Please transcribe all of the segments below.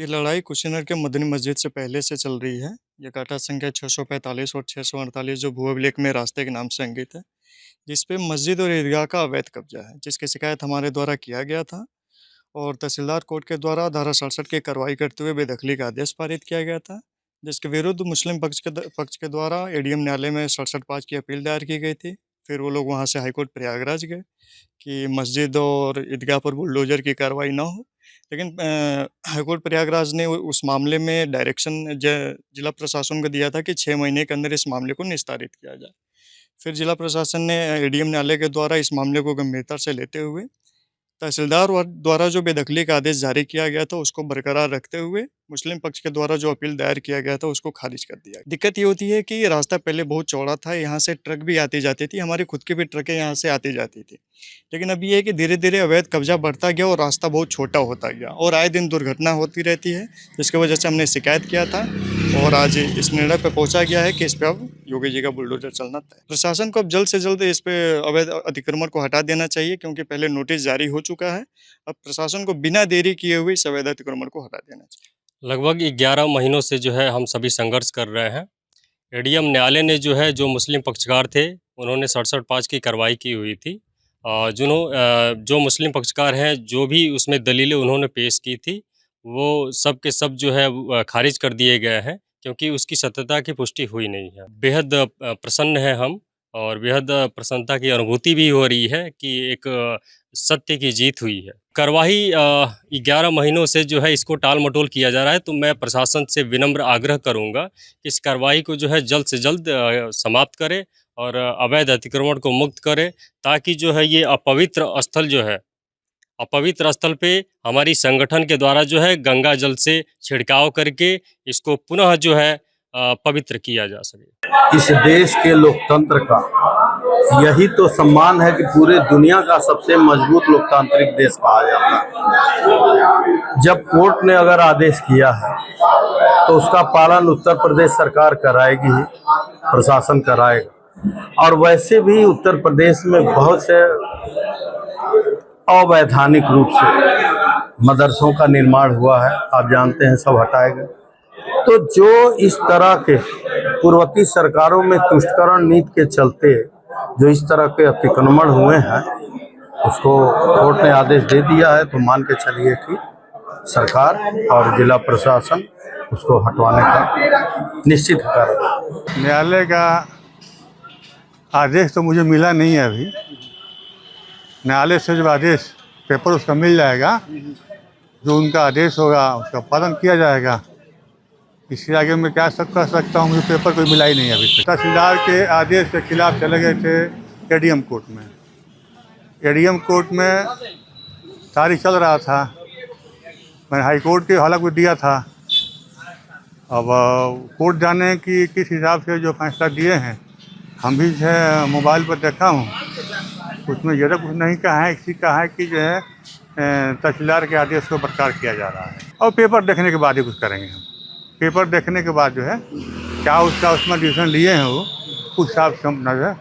ये लड़ाई कुशीनगर के मदनी मस्जिद से पहले से चल रही है। ये काटा संख्या 645 और 648 जो भू अभिलेख में रास्ते के नाम से अंकित है, जिस पे मस्जिद और ईदगाह का अवैध कब्जा है, जिसकी शिकायत हमारे द्वारा किया गया था और तहसीलदार कोर्ट के द्वारा धारा 67 की कार्रवाई करते हुए बेदखली का आदेश पारित किया गया था, जिसके विरुद्ध मुस्लिम पक्ष के द्वारा एडीएम न्यायालय में 67(5) की अपील दायर की गई थी। फिर वो लोग वहाँ से हाईकोर्ट प्रयागराज गए कि मस्जिद और ईदगाह पर बुलडोजर की कार्रवाई ना हो। लेकिन हाईकोर्ट प्रयागराज ने उस मामले में डायरेक्शन जिला प्रशासन को दिया था कि 6 महीने के अंदर इस मामले को निस्तारित किया जाए। फिर जिला प्रशासन ने एडीएम न्यायालय के द्वारा इस मामले को गंभीरता से लेते हुए तहसीलदार द्वारा जो बेदखली का आदेश जारी किया गया था उसको बरकरार रखते हुए मुस्लिम पक्ष के द्वारा जो अपील दायर किया गया था उसको खारिज कर दिया। दिक्कत ये होती है कि ये रास्ता पहले बहुत चौड़ा था, यहाँ से ट्रक भी आती जाती थी, हमारी खुद की भी ट्रकें यहाँ से आती जाती थी। लेकिन अब ये है कि धीरे धीरे अवैध कब्जा बढ़ता गया और रास्ता बहुत छोटा होता गया और आए दिन दुर्घटना होती रहती है, जिसकी वजह से हमने शिकायत किया था और आज इस निर्णय पर पहुंचा गया है कि इस पर अब योगी जी का बुलडोजर चलना तय। प्रशासन को अब जल्द से जल्द इस पे अवैध अतिक्रमण को हटा देना चाहिए, क्योंकि पहले नोटिस जारी हो चुका है। अब प्रशासन को बिना देरी किए हुए इस अवैध अतिक्रमण को हटा देना चाहिए। लगभग 11 महीनों से जो है हम सभी संघर्ष कर रहे हैं। एडीएम न्यायालय ने जो मुस्लिम पक्षकार थे उन्होंने 67(5) की कार्रवाई की हुई थी। जो मुस्लिम पक्षकार हैं जो भी उसमें दलीलें उन्होंने पेश की थी वो सब के सब जो है खारिज कर दिए गए हैं, क्योंकि उसकी सत्यता की पुष्टि हुई नहीं है। बेहद प्रसन्न हैं हम और बेहद प्रसन्नता की अनुभूति भी हो रही है कि एक सत्य की जीत हुई है। कार्रवाई 11 महीनों से जो है इसको टाल मटोल किया जा रहा है, तो मैं प्रशासन से विनम्र आग्रह करूंगा कि इस कार्रवाई को जो है जल्द से जल्द समाप्त करे और अवैध अतिक्रमण को मुक्त करे, ताकि जो है ये अपवित्र स्थल पे हमारी संगठन के द्वारा जो है गंगा जल से छिड़काव करके इसको पुनः जो है पवित्र किया जा सके। इस देश के लोकतंत्र का यही तो सम्मान है कि पूरे दुनिया का सबसे मजबूत लोकतांत्रिक देश कहा जाता है। जब कोर्ट ने अगर आदेश किया है तो उसका पालन उत्तर प्रदेश सरकार कराएगी ही, प्रशासन कराएगा। और वैसे भी उत्तर प्रदेश में बहुत से अवैधानिक रूप से मदरसों का निर्माण हुआ है, आप जानते हैं, सब हटाए गए। तो जो इस तरह के पूर्ववर्ती सरकारों में तुष्टिकरण नीति के चलते जो इस तरह के अतिक्रमण हुए हैं उसको कोर्ट ने आदेश दे दिया है, तो मान के चलिए कि सरकार और जिला प्रशासन उसको हटवाने का निश्चित कर। न्यायालय का आदेश तो मुझे मिला नहीं है अभी। न्यायालय से जब आदेश पेपर उसका मिल जाएगा, जो उनका आदेश होगा उसका पालन किया जाएगा। इसके आगे मैं क्या कर सकता हूँ, मुझे पेपर कोई मिला ही नहीं अभी तक। तहसीलदार के आदेश के खिलाफ चले गए थे एडीएम कोर्ट में। एडीएम कोर्ट में तारीख चल रहा था, मैंने हाई कोर्ट के हलफ को दिया था। अब कोर्ट जाने की किस हिसाब से जो फैसला दिए हैं, हम भी जो है मोबाइल पर देखा हूँ, उसमें ज़्यादा कुछ नहीं कहा है। इसी कहा है कि जो है तहसीलदार के आदेश को बरकरार किया जा रहा है और पेपर देखने के बाद ही कुछ करेंगे हम। पेपर देखने के बाद जो है क्या उसमें डिसीजन लिए हैं वो उस हिसाब से हम नजर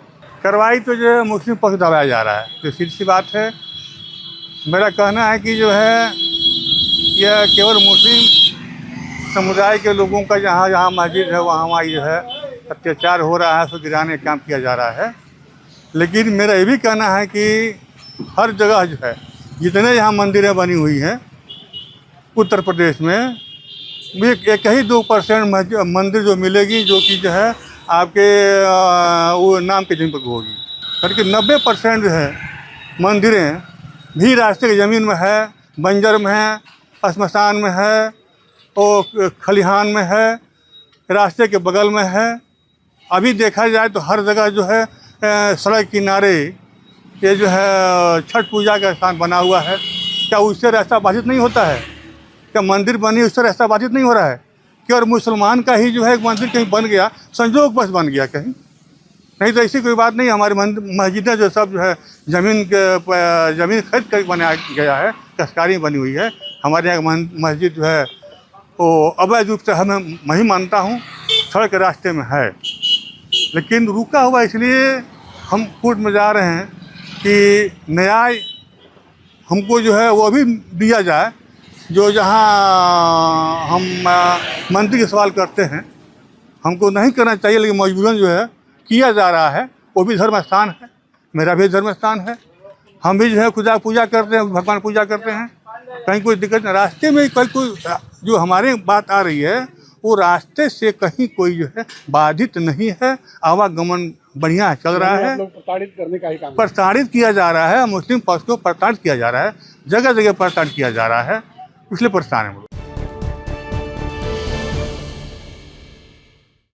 कार्रवाई तो जो है मुस्लिम पक्ष दबाया जा रहा है। तो सीधी सी बात है, मेरा कहना है कि जो है यह केवल मुस्लिम समुदाय के लोगों का जहाँ जहाँ मस्जिद है वहाँ जो है अत्याचार हो रहा है, उसको गिराने का काम किया जा रहा है। लेकिन मेरा ये भी कहना है कि हर जगह जो है जितने यहाँ मंदिरें बनी हुई हैं उत्तर प्रदेश में, एक ही 2% मंदिर जो मिलेगी जो कि जो है आपके वो नाम के जिन पर होगी, करके 90% जो है मंदिरें भी रास्ते की ज़मीन में है, बंजर में है, श्मशान में है और खलिहान में है, रास्ते के बगल में है। अभी देखा जाए तो हर जगह जो है सड़क किनारे ये जो है छठ पूजा का स्थान बना हुआ है। क्या उससे रास्ता बाधित नहीं होता है? क्या मंदिर बनी उससे रास्ता बाधित नहीं हो रहा है? कि और मुसलमान का ही जो है एक मंदिर कहीं बन गया, संजोग बस बन गया कहीं, नहीं तो ऐसी कोई बात नहीं। हमारी मस्जिदें जो सब जो है ज़मीन खरीद कर बनाया गया है, दस्तकारी बनी हुई है। हमारे यहाँ मस्जिद जो है वो अवैध रूप से मैं ही मानता हूँ सड़क के रास्ते में है, लेकिन रुका हुआ इसलिए हम कोर्ट में जा रहे हैं कि न्याय हमको जो है वो भी दिया जाए जो जहाँ हम मंत्री के सवाल करते हैं, हमको नहीं करना चाहिए, लेकिन मजबूरन जो है किया जा रहा है। वो भी धर्म स्थान है, मेरा भी धर्म स्थान है, हम भी जो है खुदा पूजा करते हैं, भगवान पूजा करते हैं। कहीं कोई दिक्कत नहीं, रास्ते में कोई जो हमारे बात आ रही है वो रास्ते से कहीं कोई जो है बाधित नहीं है, आवागमन बढ़िया चल रहा है। प्रताड़ित करने का ही काम प्रताड़ित किया जा रहा है, मुस्लिम पक्ष को प्रताड़ित किया जा रहा है, जगह जगह प्रताड़ित किया जा रहा है, इसलिए परेशान है।